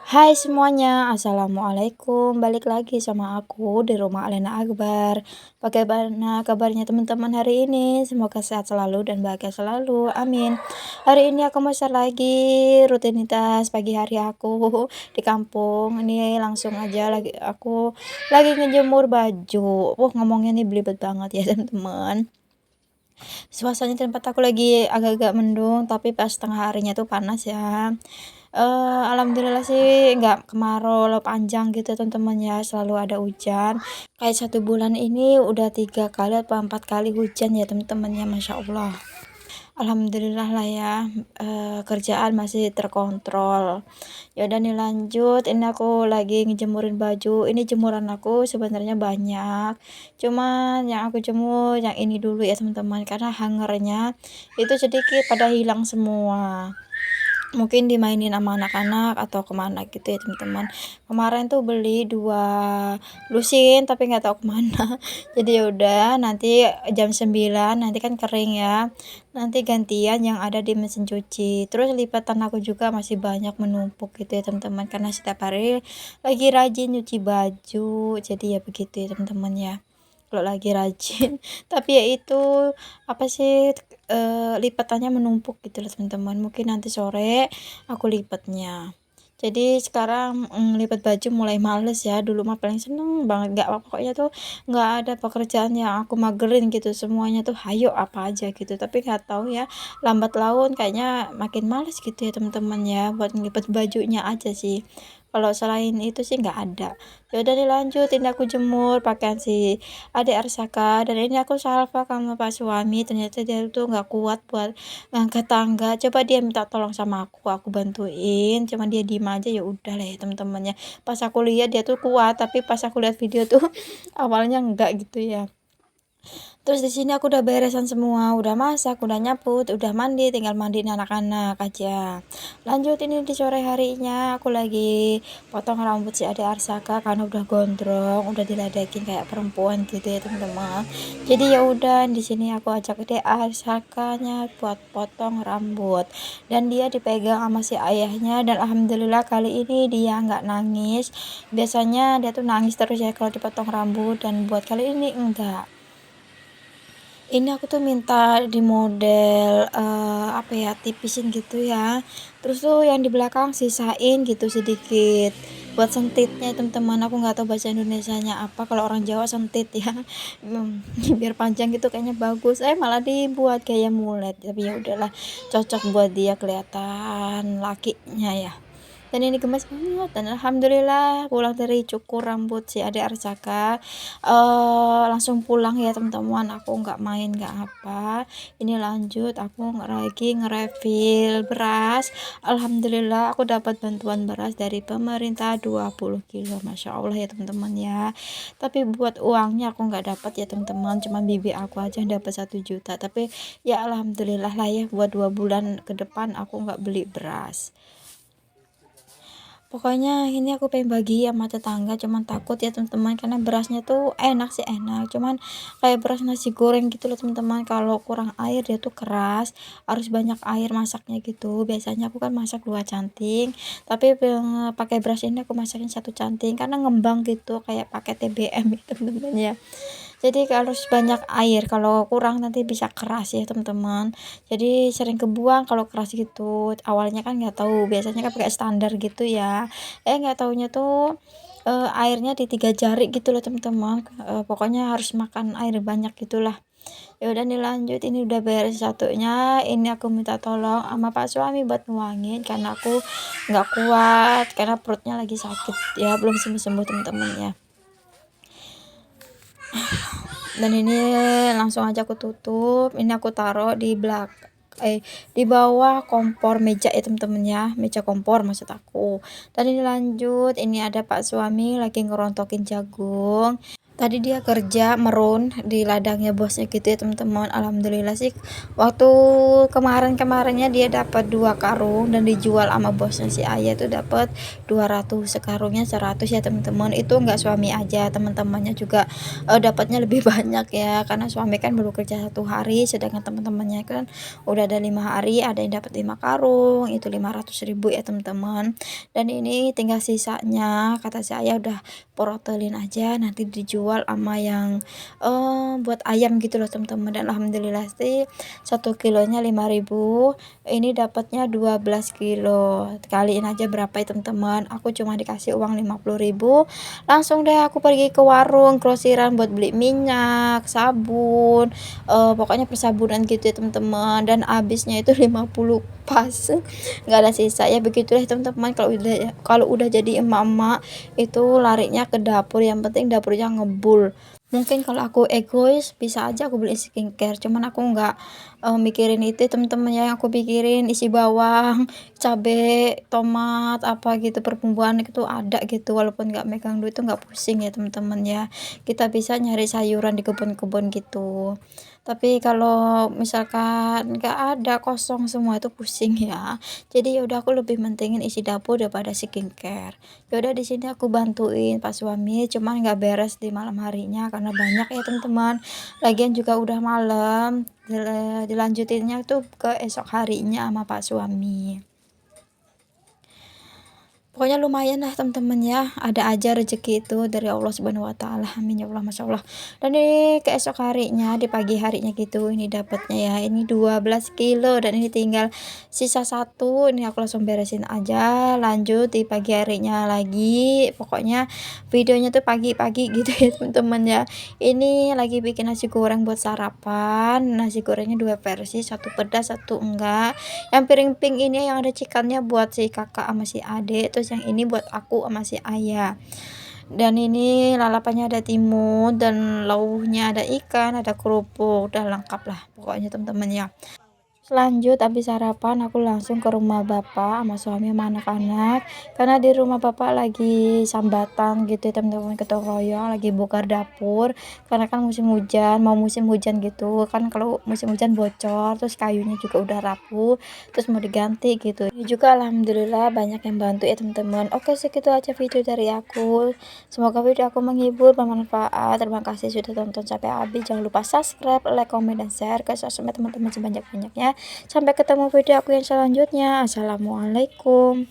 Hai semuanya, assalamualaikum. Balik lagi sama aku di rumah Alena Akbar. Bagaimana kabarnya teman-teman hari ini? Semoga sehat selalu dan bahagia selalu. Amin. Hari ini aku mau share lagi rutinitas pagi hari aku di kampung. Ini langsung aja aku lagi ngejemur baju. Ngomongnya nih belibet banget ya teman-teman. Suasananya tempat aku lagi agak-agak mendung, tapi pas tengah harinya tuh panas ya. Alhamdulillah sih nggak kemarau panjang gitu teman-teman ya, selalu ada hujan. Kayak 1 bulan ini udah 3 kali atau 4 kali hujan ya teman-teman ya, Masya Allah. Alhamdulillah lah ya, kerjaan masih terkontrol. Ya udah nih lanjut, ini aku lagi ngejemurin baju. Ini jemuran aku sebenarnya banyak. Cuman yang aku jemur yang ini dulu ya teman-teman, karena hangernya itu sedikit pada hilang semua. Mungkin dimainin sama anak-anak atau kemana gitu ya teman-teman. Kemarin tuh beli 2 lusin tapi nggak tahu kemana. Jadi ya udah nanti jam 9 nanti kan kering ya. Nanti gantian yang ada di mesin cuci. Terus lipatan aku juga masih banyak menumpuk gitu ya teman-teman, karena setiap hari lagi rajin nyuci baju. Jadi ya begitu ya teman-teman ya. Kalau lagi rajin, tapi ya itu apa sih, lipatannya menumpuk gitu loh teman-teman. Mungkin nanti sore aku lipatnya. Jadi sekarang lipat baju mulai males ya. Dulu mah paling seneng banget, nggak pokoknya tuh nggak ada pekerjaan yang aku magerin gitu, semuanya tuh hayo apa aja gitu. Tapi nggak tahu ya, lambat laun kayaknya makin males gitu ya teman-teman ya, buat ngelipet bajunya aja sih. Kalau selain itu sih nggak ada. Ya udah dilanjut, ini aku jemur pakaian si adik Arsaka, dan ini aku salva sama pak suami. Ternyata dia tuh nggak kuat buat ngangkat tangga, coba dia minta tolong sama aku bantuin, cuman dia diem aja. Ya udah lah ya teman-temannya, pas aku lihat dia tuh kuat, tapi pas aku lihat video tuh awalnya enggak gitu ya. Terus di sini aku udah beresan semua, udah masak, udah nyapu, udah mandi, tinggal mandiin anak-anak aja. Lanjut ini di sore harinya aku lagi potong rambut si Ade Arsaka karena udah gondrong, udah diledekin kayak perempuan gitu ya teman-teman. Jadi ya udah di sini aku ajak Ade Arsakanya buat potong rambut, dan dia dipegang sama si ayahnya, dan alhamdulillah kali ini dia nggak nangis. Biasanya dia tuh nangis terus ya kalau dipotong rambut, dan buat kali ini enggak. Ini aku tuh minta di model, apa ya, tipisin gitu ya. Terus tuh yang di belakang sisain gitu sedikit buat sentitnya teman-teman. Aku nggak tahu bahasa Indonesianya apa, kalau orang Jawa sentit ya. Biar panjang gitu kayaknya bagus. Malah dibuat kayak mulet. Tapi ya udahlah, cocok buat dia kelihatan lakinya ya. Dan ini gemes banget, dan alhamdulillah pulang dari cukur rambut si Ade Arsaka, langsung pulang ya teman-teman. Aku nggak main nggak apa, ini lanjut aku lagi ngerefill beras. Alhamdulillah aku dapat bantuan beras dari pemerintah 20 kilo, Masya Allah ya teman-teman ya. Tapi buat uangnya aku nggak dapat ya teman-teman, cuma bibi aku aja yang dapat 1 juta. Tapi ya alhamdulillah lah ya, buat 2 bulan ke depan aku nggak beli beras. Pokoknya ini aku pengen bagi sama tetangga, cuman takut ya teman-teman, karena berasnya tuh enak sih enak, cuman kayak beras nasi goreng gitu loh teman-teman. Kalau kurang air dia tuh keras, harus banyak air masaknya gitu. Biasanya aku kan masak 2 canting, tapi pakai beras ini aku masakin 1 canting karena ngembang gitu kayak pakai TBM ya teman-teman ya. Jadi harus banyak air, kalau kurang nanti bisa keras ya teman-teman. Jadi sering kebuang kalau keras gitu. Awalnya kan nggak tahu, biasanya kan pakai standar gitu ya. Nggak taunya tuh airnya di 3 jari gitu loh teman-teman. Pokoknya harus makan air banyak gitulah. Ya udah nih lanjut, ini udah beres satunya. Ini aku minta tolong sama pak suami buat nuangin karena aku nggak kuat, karena perutnya lagi sakit ya, belum sembuh-sembuh teman-teman ya. Dan ini langsung aja aku tutup. Ini aku taruh di di bawah kompor meja ya teman-teman ya, meja kompor maksud aku. Dan ini lanjut, ini ada pak suami lagi ngerontokin jagung. Tadi dia kerja merun di ladangnya bosnya gitu ya teman-teman. Alhamdulillah sih waktu kemarin-kemarinnya dia dapat 2 karung dan dijual sama bosnya si ayah itu dapat 200, sekarungnya 100 ya teman-teman. Itu enggak suami aja, teman-temannya juga dapatnya lebih banyak ya karena suami kan baru kerja 1 hari, sedangkan teman-temannya kan udah ada 5 hari, ada yang dapat 5 karung, itu 500.000 ya teman-teman. Dan ini tinggal sisanya kata si ayah udah protelin aja nanti dijual ama yang buat ayam gitu loh teman-teman. Dan alhamdulillah sih 1 kilonya 5.000, ini dapatnya 12 kilo, kaliin aja berapa ya teman-teman. Aku cuma dikasih uang 50.000, langsung deh aku pergi ke warung grosiran buat beli minyak, sabun, pokoknya persabunan gitu ya teman-teman. Dan habisnya itu 50 pas, nggak ada sisa ya. Begitulah teman-teman, kalau udah jadi emak-emak itu larinya ke dapur, yang penting dapurnya ngebul. Mungkin kalau aku egois bisa aja aku beli skincare, cuman aku nggak mikirin itu teman-teman. Yang aku pikirin isi bawang, cabe, tomat, apa gitu perbumbuan itu ada gitu, walaupun nggak megang duit itu nggak pusing ya teman-teman ya. Kita bisa nyari sayuran di kebun-kebun gitu. Tapi kalau misalkan nggak ada, kosong semua, itu pusing ya. Jadi ya udah aku lebih mentingin isi dapur daripada skincare. Ya udah di sini aku bantuin Pak suami, cuman nggak beres di malam harinya karena banyak ya teman-teman. Lagian juga udah malam, dilanjutinnya tuh ke esok harinya sama Pak suami. Pokoknya lumayan lah teman-teman ya, ada aja rezeki itu dari Allah Subhanahu wa taala. Amin ya Allah, Masya Allah. Dan ini keesok harinya, di pagi harinya gitu, ini dapatnya ya, ini 12 kilo dan ini tinggal sisa 1. Ini aku langsung beresin aja, lanjut di pagi harinya lagi. Pokoknya videonya tuh pagi-pagi gitu ya teman-teman ya. Ini lagi bikin nasi goreng buat sarapan. Nasi gorengnya 2 versi, satu pedas, satu enggak. Yang piring pink ini yang ada cikannya buat si kakak sama si adik, terus yang ini buat aku sama si ayah. Dan ini lalapannya ada timun dan lauhnya ada ikan, ada kerupuk, udah lengkap lah pokoknya teman-teman ya. Lanjut habis sarapan aku langsung ke rumah bapak sama suami sama anak-anak, karena di rumah bapak lagi sambatan gitu ya teman-teman, gotong royong lagi bongkar dapur karena kan musim hujan, mau musim hujan gitu kan. Kalau musim hujan bocor, terus kayunya juga udah rapuh, terus mau diganti gitu. Ini juga alhamdulillah banyak yang bantu ya teman-teman. Oke, segitu aja video dari aku, semoga video aku menghibur, bermanfaat. Terima kasih sudah tonton sampai habis. Jangan lupa subscribe, like, komen, dan share ke sosmed teman-teman sebanyak-banyaknya. Sampai ketemu video aku yang selanjutnya. Assalamualaikum.